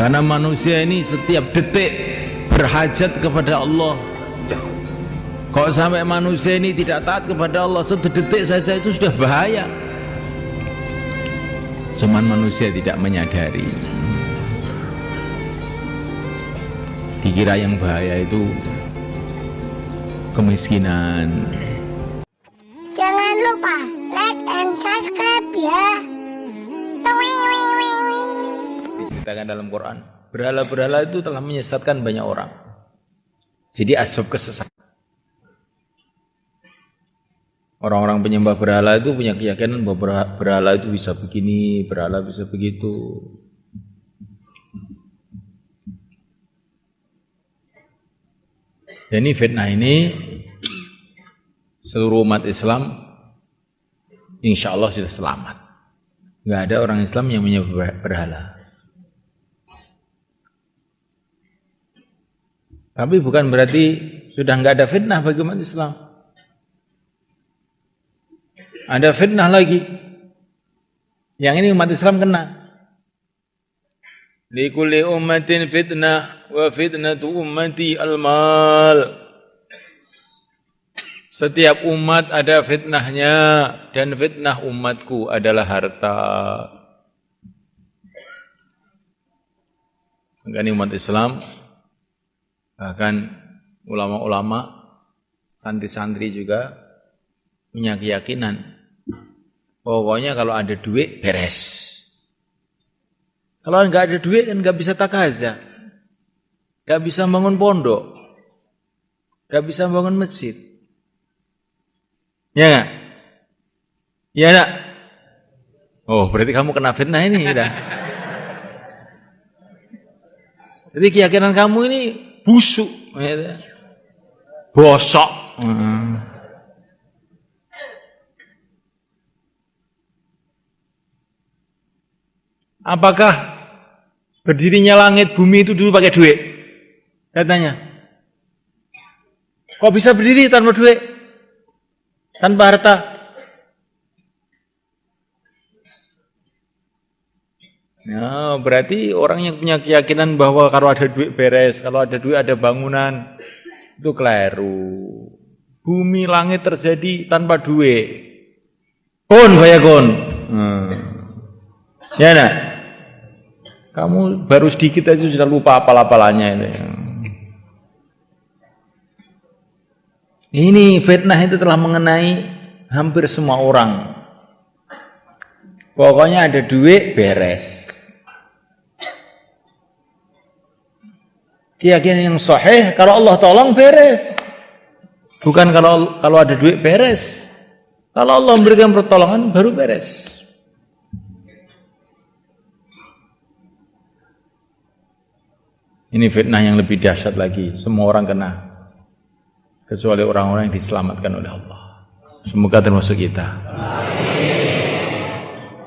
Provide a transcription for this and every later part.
Karena manusia ini setiap detik berhajat kepada Allah. Kalau sampai manusia ini tidak taat kepada Allah satu detik saja itu sudah bahaya. Cuman manusia tidak menyadari. Dikira yang bahaya itu kemiskinan. Jangan lupa like and subscribe ya. Dikatakan dalam Quran, berhala-berhala itu telah menyesatkan banyak orang. Jadi asbab kesesatan. Orang-orang penyembah berhala itu punya keyakinan bahwa berhala itu bisa begini, berhala bisa begitu. Dan ini fitnah ini seluruh umat Islam insya Allah sudah selamat. Nggak ada orang Islam yang menyembah berhala. Tapi bukan berarti sudah nggak ada fitnah bagi umat Islam. Ada fitnah lagi. Yang ini umat Islam kena. Likulli ummatin fitnah wa fitnatu ummati al-mal. Setiap umat ada fitnahnya dan fitnah umatku adalah harta. Maka ini umat Islam, bahkan ulama-ulama, santri-santri juga punya keyakinan pokoknya kalau ada duit beres. Kalau nggak ada duit kan nggak bisa takazah, nggak bisa bangun pondok, nggak bisa bangun masjid. Ya nggak? Ya nggak? Oh berarti kamu kena fitnah ini dah. Jadi keyakinan kamu ini busuk, bosok. Apakah berdirinya langit bumi itu dulu pakai duit? Katanya. Kok bisa berdiri tanpa duit? Tanpa harta? Ya, berarti orang yang punya keyakinan bahwa kalau ada duit beres, kalau ada duit ada bangunan, itu keliru. Bumi langit terjadi tanpa duit. Kun fayakun. Ya nak? Kamu baru sedikit aja sudah lupa apal-apalanya itu. Ini fitnah itu telah mengenai hampir semua orang. Pokoknya ada duit beres. Keyakinan yang sahih kalau Allah tolong beres. Bukan kalau ada duit beres. Kalau Allah memberikan pertolongan baru beres. Ini fitnah yang lebih dahsyat lagi. Semua orang kena. Kecuali orang-orang yang diselamatkan oleh Allah. Semoga termasuk kita.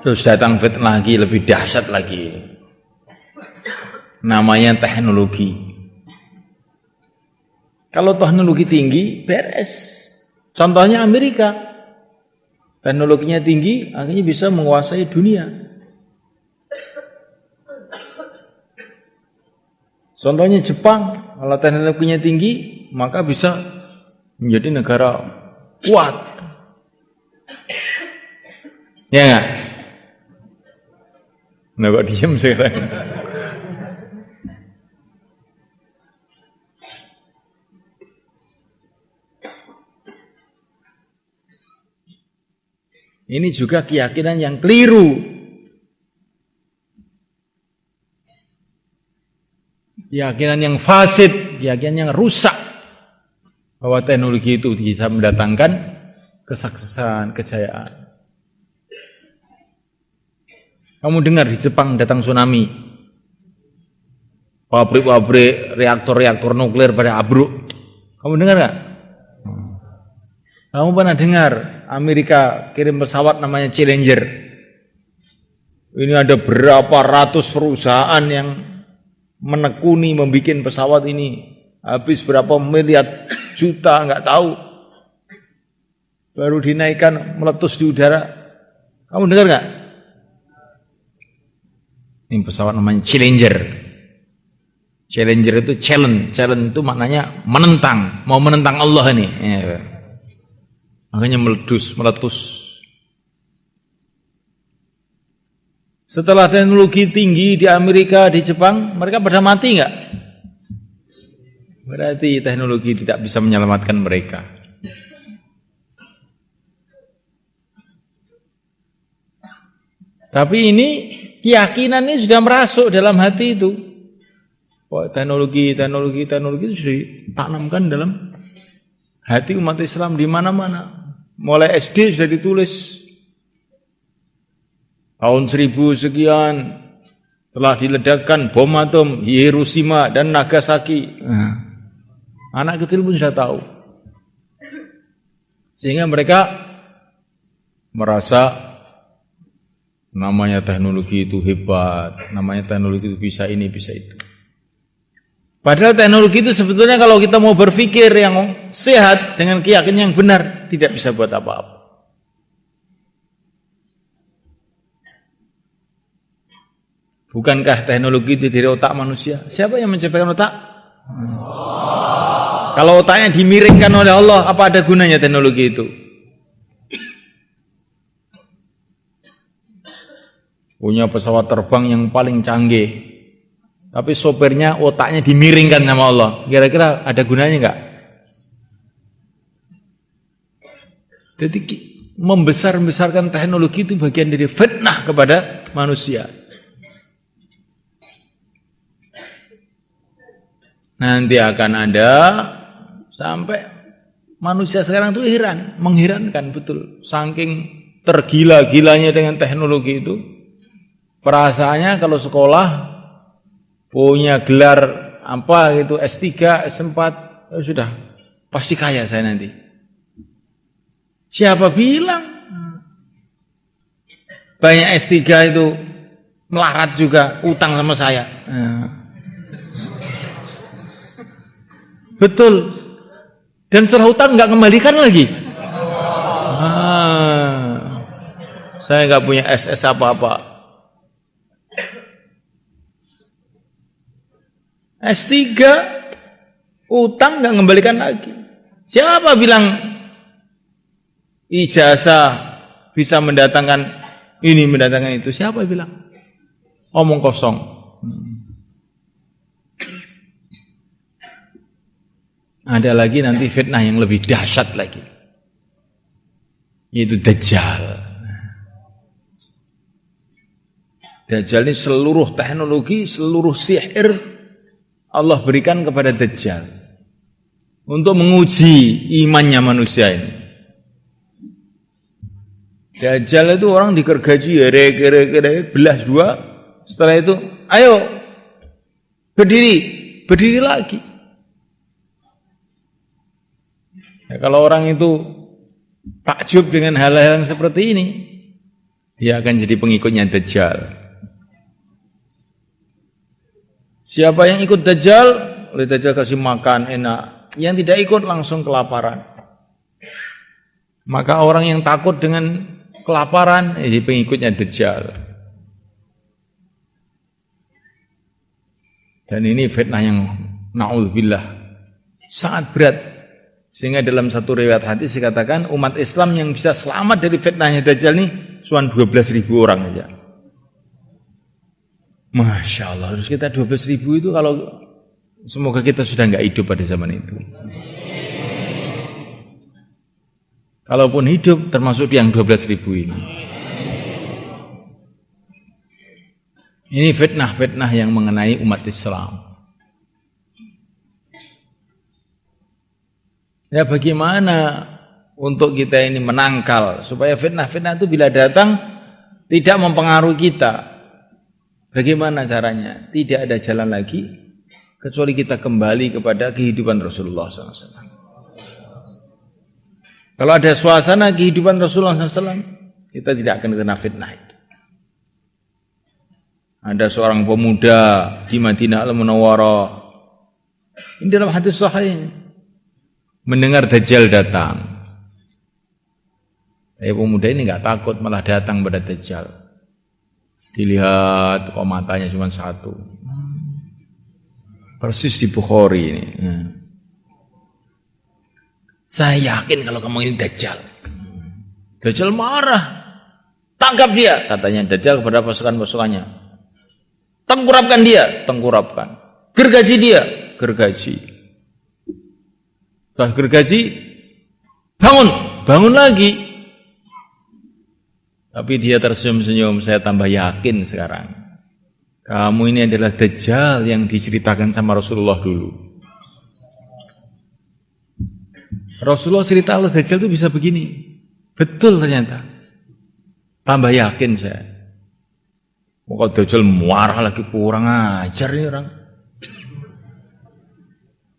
Terus datang fitnah lagi, lebih dahsyat lagi. Namanya teknologi. Kalau teknologi tinggi, beres. Contohnya Amerika. Teknologinya tinggi, akhirnya bisa menguasai dunia. Contohnya Jepang, kalau teknologinya tinggi, maka bisa menjadi negara kuat. Ya enggak? Nah kok diam sekarang? Ini juga keyakinan yang keliru. Keyakinan yang fasid, keyakinan yang rusak bahwa teknologi itu bisa mendatangkan kesuksesan, kejayaan. Kamu dengar di Jepang datang tsunami, pabrik-pabrik reaktor-reaktor nuklir pada abruk. Kamu dengar nggak? Kamu pernah dengar Amerika kirim pesawat namanya Challenger? Ini ada berapa ratus perusahaan yang menekuni membuat pesawat ini, habis berapa miliar juta nggak tahu, baru dinaikkan meletus di udara. Kamu dengar nggak? Ini pesawat namanya Challenger. Challenger itu challenge itu maknanya menentang, mau menentang Allah ini. Ya. Makanya meletus. Setelah teknologi tinggi di Amerika, di Jepang, mereka pada mati enggak? Berarti teknologi tidak bisa menyelamatkan mereka. Tapi ini keyakinan ini sudah merasuk dalam hati itu. Oh, teknologi itu sudah ditanamkan dalam hati umat Islam di mana-mana. Mulai SD sudah ditulis. Tahun 1000 sekian telah diledakkan bom atom Hiroshima dan Nagasaki. Anak kecil pun sudah tahu. Sehingga mereka merasa namanya teknologi itu hebat, namanya teknologi itu bisa ini, bisa itu. Padahal teknologi itu sebetulnya kalau kita mau berpikir yang sehat dengan keyakinan yang benar, tidak bisa buat apa-apa. Bukankah teknologi itu dari otak manusia? Siapa yang menciptakan otak? Kalau otaknya dimiringkan oleh Allah, apa ada gunanya teknologi itu? Punya pesawat terbang yang paling canggih, tapi sopirnya otaknya dimiringkan sama Allah. Kira-kira ada gunanya enggak? Jadi membesar-besarkan teknologi itu bagian dari fitnah kepada manusia. Nanti akan ada sampai manusia sekarang itu mengherankan betul. Saking tergila-gilanya dengan teknologi itu. Perasaannya kalau sekolah punya gelar apa gitu S3, S4, sudah pasti kaya saya nanti. Siapa bilang? Banyak S3 itu melarat juga, utang sama saya. Betul. Dan setelah utang nggak kembalikan lagi. Saya nggak punya SS apa-apa. S3 utang nggak kembalikan lagi. Siapa bilang ijazah bisa mendatangkan ini, mendatangkan itu? Siapa bilang? Omong kosong. Ada lagi nanti fitnah yang lebih dahsyat lagi, yaitu Dajjal. Dajjal ini seluruh teknologi, seluruh sihir Allah berikan kepada Dajjal untuk menguji imannya manusia ini. Dajjal itu orang digergaji, belah dua. Setelah itu, ayo berdiri lagi. Ya, kalau orang itu takjub dengan hal-hal yang seperti ini, dia akan jadi pengikutnya Dajjal. Siapa yang ikut Dajjal, oleh Dajjal kasih makan enak. Yang tidak ikut langsung kelaparan. Maka orang yang takut dengan kelaparan, jadi pengikutnya Dajjal. Dan ini fitnah yang na'udzubillah sangat berat. Sehingga dalam satu riwayat hadis dikatakan umat Islam yang bisa selamat dari fitnahnya Dajjal ini cuma 12.000 orang aja. Masya Allah, harus kita 12.000 itu kalau semoga kita sudah nggak hidup pada zaman itu. Kalaupun hidup termasuk yang 12.000 ini. Ini fitnah-fitnah yang mengenai umat Islam. Ya bagaimana untuk kita ini menangkal supaya fitnah-fitnah itu bila datang tidak mempengaruhi kita. Bagaimana caranya? Tidak ada jalan lagi kecuali kita kembali kepada kehidupan Rasulullah SAW. Kalau ada suasana kehidupan Rasulullah SAW, kita tidak akan kena fitnah itu. Ada seorang pemuda di Madinah Al-Munawwarah. Ini dalam hadis sahih. Mendengar Dajjal datang. Pemuda ini enggak takut, malah datang pada Dajjal. Dilihat kok matanya cuma satu. Persis di Bukhari ini. Saya yakin kalau kamu ini Dajjal. Dajjal marah. Tangkap dia, katanya Dajjal kepada pasukan-pasukannya. Tengkurapkan dia, tengkurapkan. Gergaji dia, gergaji. Setelah gergaji, bangun lagi. Tapi dia tersenyum-senyum, saya tambah yakin sekarang. Kamu ini adalah Dajjal yang diceritakan sama Rasulullah dulu. Rasulullah cerita Allah Dajjal itu bisa begini. Betul ternyata. Tambah yakin saya. Kalau Dajjal marah lagi, kurang ajar ini orang.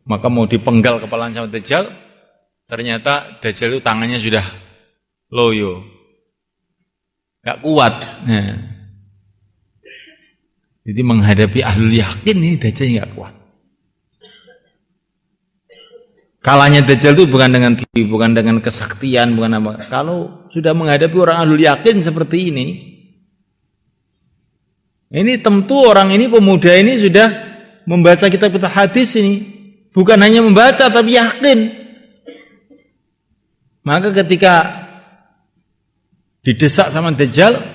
Maka mau dipenggal kepala sama Dajjal, ternyata Dajjal itu tangannya sudah loyo. Gak kuat. Jadi menghadapi ahlul yakin ini Dajjal gak kuat. Kalahnya Dajjal itu bukan dengan kesaktian, bukan apa. Kalau sudah menghadapi orang ahlul yakin seperti ini tentu orang ini, pemuda ini sudah membaca kitab-kitab hadis ini. Bukan hanya membaca tapi yakin. Maka ketika didesak sama Dajjal,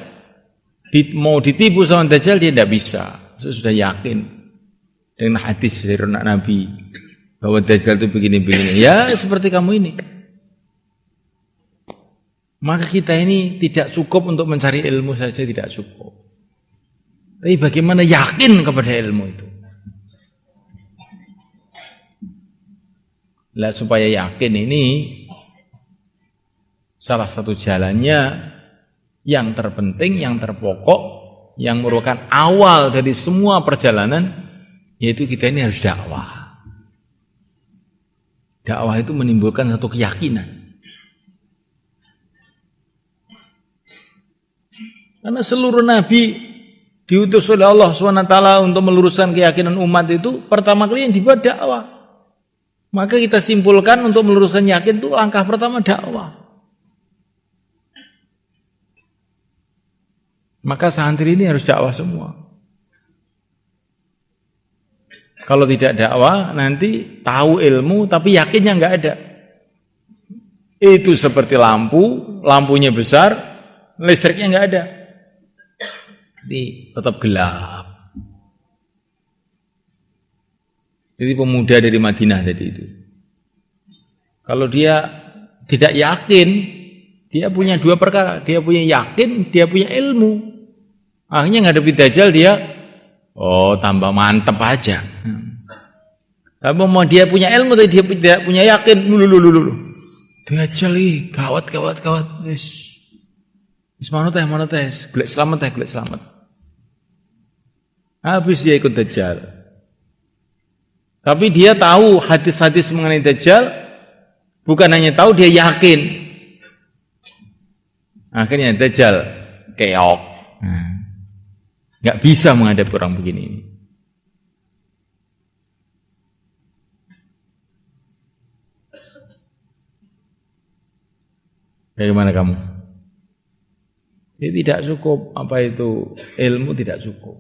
mau ditipu sama Dajjal, dia tidak bisa. Saya sudah yakin dengan hadis dari Nabi bahwa Dajjal itu begini-begini. Ya seperti kamu ini. Maka kita ini tidak cukup untuk mencari ilmu saja, tidak cukup. Tapi bagaimana yakin kepada ilmu itu? Lah supaya yakin ini salah satu jalannya yang terpenting, yang terpokok, yang merupakan awal dari semua perjalanan, yaitu kita ini harus dakwah. Dakwah itu menimbulkan satu keyakinan. Karena seluruh nabi diutus oleh Allah SWT untuk meluruskan keyakinan umat itu, pertama kali yang dibuat dakwah. Maka kita simpulkan untuk meluruskan yakin itu langkah pertama dakwah. Maka santri ini harus dakwah semua. Kalau tidak dakwah, nanti tahu ilmu tapi yakinnya enggak ada. Itu seperti lampu, lampunya besar, listriknya enggak ada. Jadi tetap gelap. Jadi pemuda dari Madinah tadi itu. Kalau dia tidak yakin, dia punya dua perkara. Dia punya yakin, dia punya ilmu. Akhirnya ngadepi Dajjal dia, tambah mantep aja. Tapi mau dia punya ilmu, tapi dia tidak punya yakin. Dajjal ih, gawat. Wis mana teh, golek selamat. Habis dia ikut Dajjal. Tapi dia tahu hadis-hadis mengenai Dajjal, bukan hanya tahu, dia yakin. Akhirnya Dajjal keok. Nggak bisa menghadapi orang begini. Bagaimana kamu? Ini tidak cukup, apa itu ilmu tidak cukup.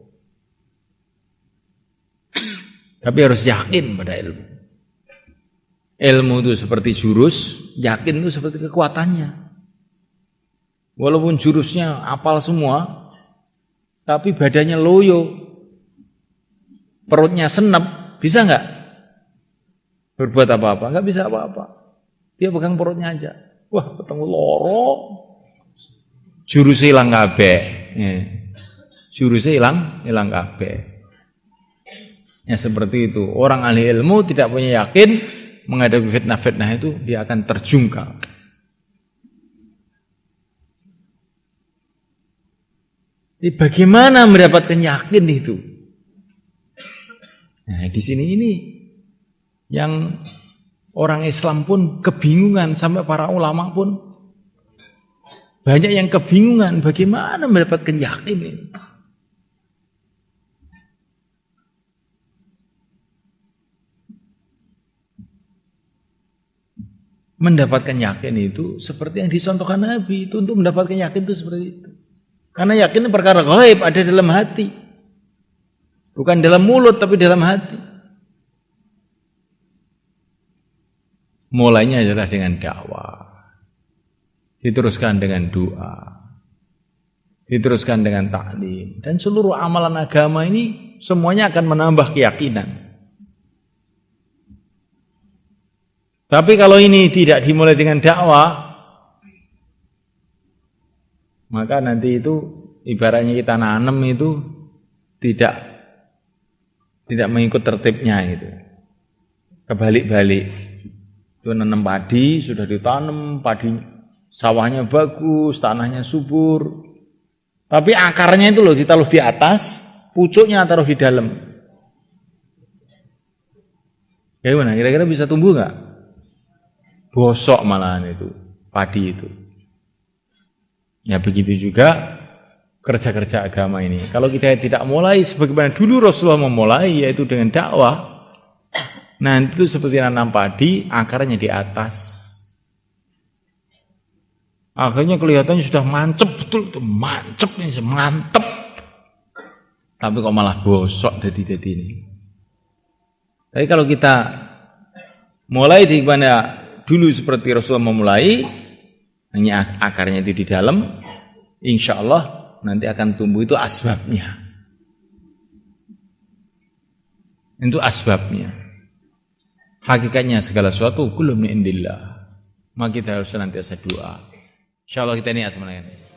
Tapi harus yakin pada ilmu. Ilmu itu seperti jurus, yakin itu seperti kekuatannya. Walaupun jurusnya apal semua, tapi badannya loyo, perutnya senep, bisa nggak berbuat apa-apa? Nggak bisa apa-apa. Dia pegang perutnya aja. Wah, ketemu loro, jurusnya hilang kabeh. Jurusnya hilang kabeh. Ya seperti itu. Orang ahli ilmu tidak punya yakin, menghadapi fitnah-fitnah itu dia akan terjungkal. Jadi bagaimana mendapatkan yakin itu? Nah, di sini ini yang orang Islam pun kebingungan, sampai para ulama pun banyak yang kebingungan bagaimana mendapatkan yakin ini. Mendapatkan yakin itu seperti yang dicontohkan Nabi itu, untuk mendapatkan yakin itu seperti itu. Karena yakin itu perkara gaib, ada dalam hati. Bukan dalam mulut tapi dalam hati. mulainya adalah dengan dakwah. Diteruskan dengan doa. Diteruskan dengan taklim. Dan seluruh amalan agama ini semuanya akan menambah keyakinan. Tapi kalau ini tidak dimulai dengan dakwah, maka nanti itu ibaratnya kita nanam itu tidak mengikut tertibnya itu. Kebalik-balik. Itu nanam padi, sudah ditanam, padi sawahnya bagus, tanahnya subur. Tapi akarnya itu loh ditaruh di atas, pucuknya taruh di dalam. Gimana? Kira-kira bisa tumbuh nggak? Bosok malahan itu, padi itu. Ya begitu juga kerja-kerja agama ini. Kalau kita tidak mulai sebagaimana dulu Rasulullah memulai, yaitu dengan dakwah, nanti itu seperti nanam padi, akarnya di atas. Akhirnya kelihatannya sudah mancep, betul, mantep. Tapi kok malah bosok jadi ini. Tapi kalau kita mulai di mana dulu seperti Rasulullah memulai, hanya akarnya itu di dalam, insya Allah nanti akan tumbuh. Itu asbabnya. Itu asbabnya. Hakikatnya segala sesuatu kullu min indillah. Maka kita harus senantiasa doa. Insya Allah kita niat teman-teman.